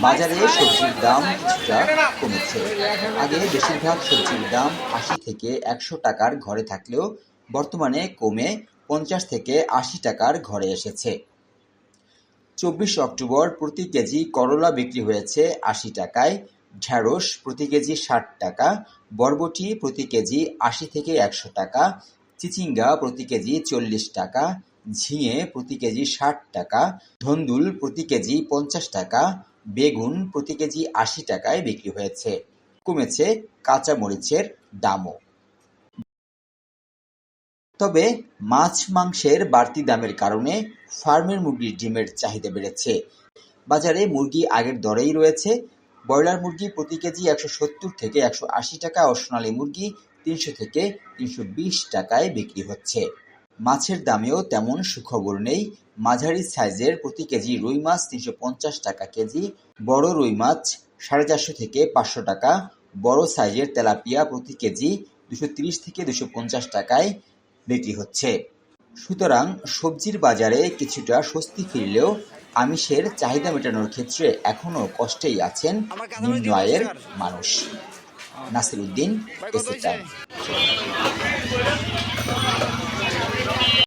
বাজারে সবজির দাম কিছুটা কমেছে। আগে বেশিরভাগ সবজির দাম ৮০ থেকে ১০০ টাকার ঘরে থাকলেও বর্তমানে কমে ৫০ থেকে ৮০ টাকার ঘরে এসেছে। ২৪ অক্টোবর প্রতি কেজি করলা বিক্রি হয়েছে ৮০ টাকায়, ঢেঁড়স প্রতি কেজি ৬০ টাকা, বরবটি প্রতি কেজি ৮০ থেকে ১০০ টাকা, চিচিঙ্গা প্রতি কেজি ৪০ টাকা, ঝিঙে প্রতি কেজি ৬০ টাকা, ধন্দুল প্রতি কেজি ৫০ টাকা, বেগুন প্রতি কেজি ৮০ টাকায় বিক্রি হয়েছে। কমেছে কাঁচা মরিচের দামও। তবে মাছ মাংসের বাড়তি দামের কারণে ফার্মের মুরগির ডিমের চাহিদা বেড়েছে। বাজারে মুরগি আগের দরেই রয়েছে। ব্রয়লার মুরগি প্রতি কেজি ১৭০ থেকে ১৮০ টাকা ও সোনালী মুরগি ৩০০ থেকে ৩২০ টাকায় বিক্রি হচ্ছে। মাছের দামেও তেমন সুখবর নেই। মাঝারি সাইজের প্রতি কেজি রুই মাছ ৩৫০ টাকা কেজি, বড় রুই মাছ ৪৫০ থেকে ৫০০ টাকা, বড় সাইজের তেলাপিয়া প্রতি কেজি ২৩০ থেকে ২৫০ টাকায় বিক্রি হচ্ছে। সুতরাং সবজির বাজারে কিছুটা স্বস্তি ফিরলেও আমিষের চাহিদা মেটানোর ক্ষেত্রে এখনো কষ্টেই আছেন নিম্ন আয়ের মানুষ। Nasir Uddin, AC time.